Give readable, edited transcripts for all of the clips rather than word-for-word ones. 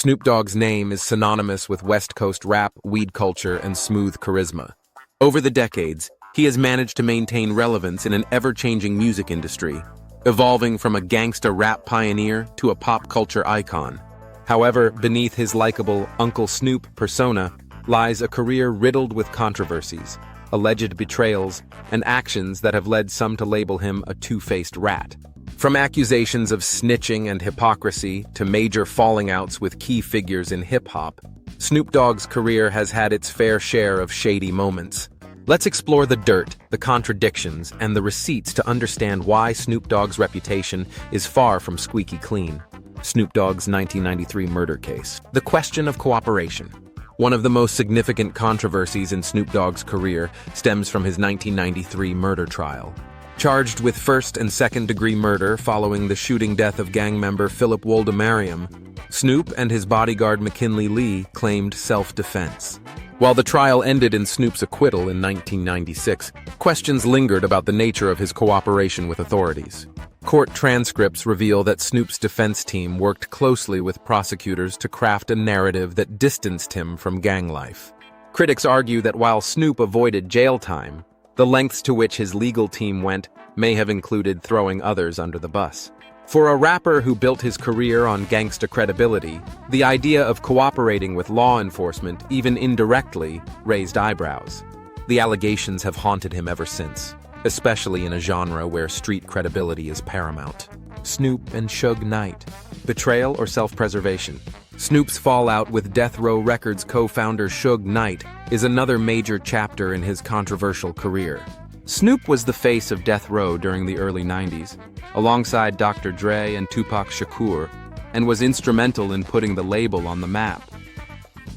Snoop Dogg's name is synonymous with West Coast rap, weed culture, and smooth charisma. Over the decades, he has managed to maintain relevance in an ever-changing music industry, evolving from a gangsta rap pioneer to a pop culture icon. However, beneath his likable Uncle Snoop persona lies a career riddled with controversies, alleged betrayals, and actions that have led some to label him a two-faced rat. From accusations of snitching and hypocrisy to major falling outs with key figures in hip-hop, Snoop Dogg's career has had its fair share of shady moments. Let's explore the dirt, the contradictions, and the receipts to understand why Snoop Dogg's reputation is far from squeaky clean. Snoop Dogg's 1993 murder case. The question of cooperation. One of the most significant controversies in Snoop Dogg's career stems from his 1993 murder trial. Charged with first and second-degree murder following the shooting death of gang member Philip Woldemariam, Snoop and his bodyguard McKinley Lee claimed self-defense. While the trial ended in Snoop's acquittal in 1996, questions lingered about the nature of his cooperation with authorities. Court transcripts reveal that Snoop's defense team worked closely with prosecutors to craft a narrative that distanced him from gang life. Critics argue that while Snoop avoided jail time, the lengths to which his legal team went may have included throwing others under the bus. For a rapper who built his career on gangsta credibility, the idea of cooperating with law enforcement, even indirectly, raised eyebrows. The allegations have haunted him ever since, especially in a genre where street credibility is paramount. Snoop and Suge Knight. Betrayal or self-preservation? Snoop's fallout with Death Row Records co-founder Suge Knight is another major chapter in his controversial career. Snoop was the face of Death Row during the early 90s, alongside Dr. Dre and Tupac Shakur, and was instrumental in putting the label on the map.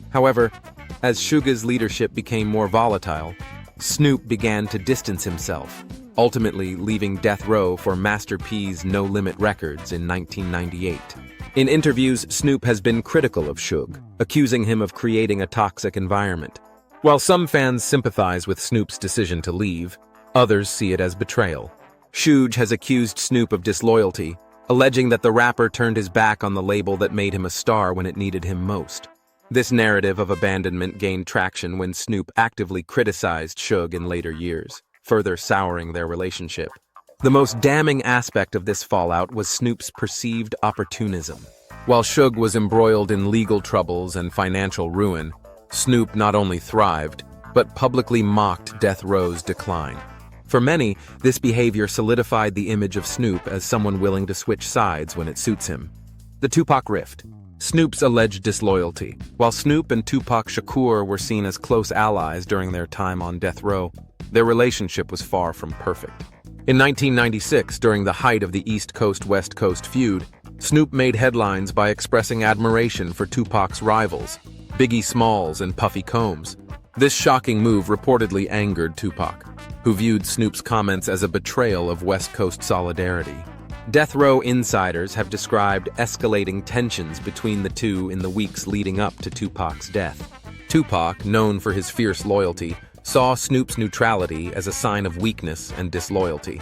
However, as Suge's leadership became more volatile, Snoop began to distance himself, ultimately leaving Death Row for Master P's No Limit Records in 1998. In interviews, Snoop has been critical of Suge, accusing him of creating a toxic environment. While some fans sympathize with Snoop's decision to leave, others see it as betrayal. Suge has accused Snoop of disloyalty, alleging that the rapper turned his back on the label that made him a star when it needed him most. This narrative of abandonment gained traction when Snoop actively criticized Suge in later years, further souring their relationship. The most damning aspect of this fallout was Snoop's perceived opportunism. While Suge was embroiled in legal troubles and financial ruin, Snoop not only thrived, but publicly mocked Death Row's decline. For many, this behavior solidified the image of Snoop as someone willing to switch sides when it suits him. The Tupac rift. Snoop's alleged disloyalty. While Snoop and Tupac Shakur were seen as close allies during their time on Death Row, their relationship was far from perfect. In 1996, during the height of the East Coast-West Coast feud, Snoop made headlines by expressing admiration for Tupac's rivals, Biggie Smalls and Puffy Combs. This shocking move reportedly angered Tupac, who viewed Snoop's comments as a betrayal of West Coast solidarity. Death Row insiders have described escalating tensions between the two in the weeks leading up to Tupac's death. Tupac, known for his fierce loyalty, saw Snoop's neutrality as a sign of weakness and disloyalty.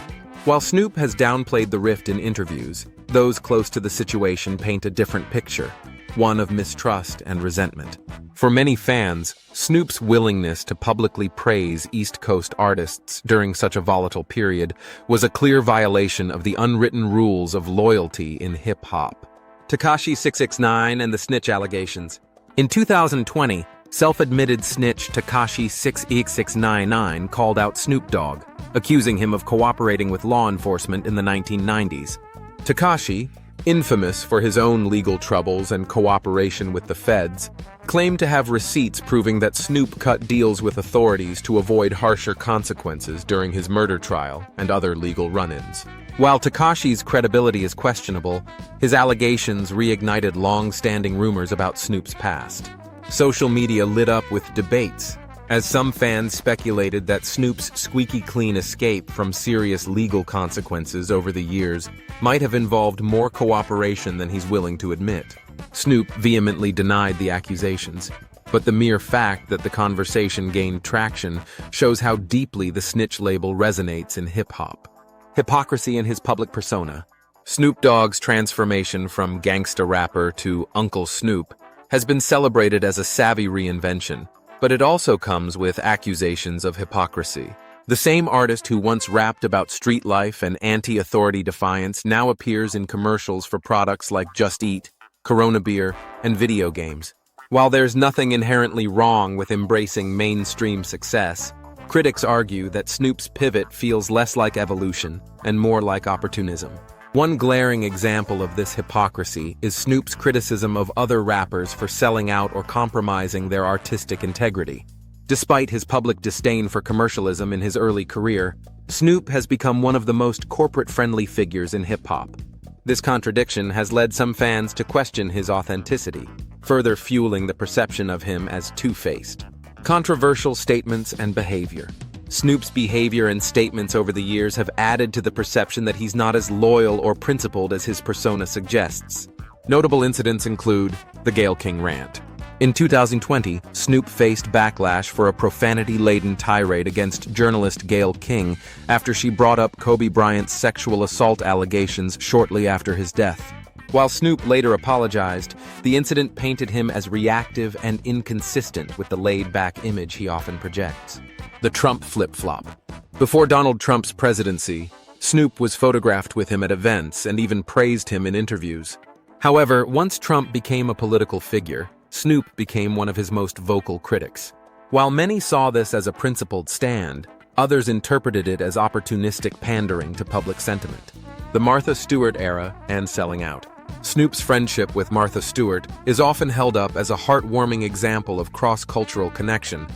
While Snoop has downplayed the rift in interviews, those close to the situation paint a different picture, one of mistrust and resentment. For many fans, Snoop's willingness to publicly praise East Coast artists during such a volatile period was a clear violation of the unwritten rules of loyalty in hip-hop. Tekashi 669 and the snitch allegations. In 2020, self-admitted snitch Tekashi 66699 called out Snoop Dogg, accusing him of cooperating with law enforcement in the 1990s. Tekashi, infamous for his own legal troubles and cooperation with the feds, claimed to have receipts proving that Snoop cut deals with authorities to avoid harsher consequences during his murder trial and other legal run-ins. While Tekashi's credibility is questionable, his allegations reignited long-standing rumors about Snoop's past. Social media lit up with debates, as some fans speculated that Snoop's squeaky clean escape from serious legal consequences over the years might have involved more cooperation than he's willing to admit. Snoop vehemently denied the accusations, but the mere fact that the conversation gained traction shows how deeply the snitch label resonates in hip-hop. Hypocrisy in his public persona. Snoop Dogg's transformation from gangsta rapper to Uncle Snoop has been celebrated as a savvy reinvention, but it also comes with accusations of hypocrisy. The same artist who once rapped about street life and anti-authority defiance now appears in commercials for products like Just Eat, Corona Beer, and video games. While there's nothing inherently wrong with embracing mainstream success, critics argue that Snoop's pivot feels less like evolution and more like opportunism. One glaring example of this hypocrisy is Snoop's criticism of other rappers for selling out or compromising their artistic integrity. Despite his public disdain for commercialism in his early career, Snoop has become one of the most corporate-friendly figures in hip-hop. This contradiction has led some fans to question his authenticity, further fueling the perception of him as two-faced. Controversial statements and behavior. Snoop's behavior and statements over the years have added to the perception that he's not as loyal or principled as his persona suggests. Notable incidents include the Gayle King rant. In 2020, Snoop faced backlash for a profanity-laden tirade against journalist Gayle King after she brought up Kobe Bryant's sexual assault allegations shortly after his death. While Snoop later apologized, the incident painted him as reactive and inconsistent with the laid-back image he often projects. The Trump flip-flop. Before Donald Trump's presidency, Snoop was photographed with him at events and even praised him in interviews. However, once Trump became a political figure, Snoop became one of his most vocal critics. While many saw this as a principled stand, others interpreted it as opportunistic pandering to public sentiment. The Martha Stewart era and selling out. Snoop's friendship with Martha Stewart is often held up as a heartwarming example of cross-cultural connection,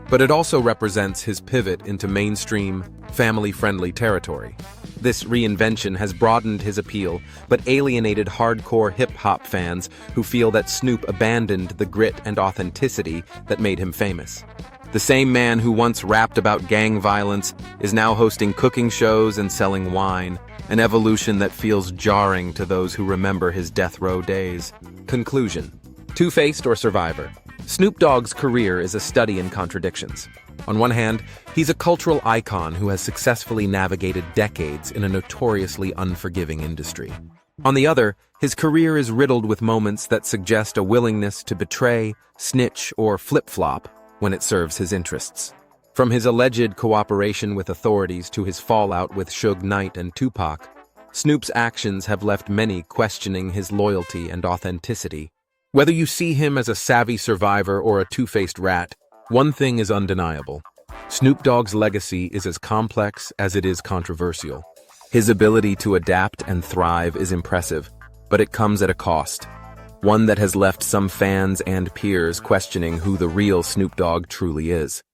but it also represents his pivot into mainstream, family-friendly territory. This reinvention has broadened his appeal, but alienated hardcore hip-hop fans who feel that Snoop abandoned the grit and authenticity that made him famous. The same man who once rapped about gang violence is now hosting cooking shows and selling wine, an evolution that feels jarring to those who remember his death row days. Conclusion. Two-faced or survivor? Snoop Dogg's career is a study in contradictions. On one hand, he's a cultural icon who has successfully navigated decades in a notoriously unforgiving industry. On the other, his career is riddled with moments that suggest a willingness to betray, snitch, or flip-flop when it serves his interests. From his alleged cooperation with authorities to his fallout with Suge Knight and Tupac, Snoop's actions have left many questioning his loyalty and authenticity. Whether you see him as a savvy survivor or a two-faced rat, one thing is undeniable. Snoop Dogg's legacy is as complex as it is controversial. His ability to adapt and thrive is impressive, but it comes at a cost. One that has left some fans and peers questioning who the real Snoop Dogg truly is.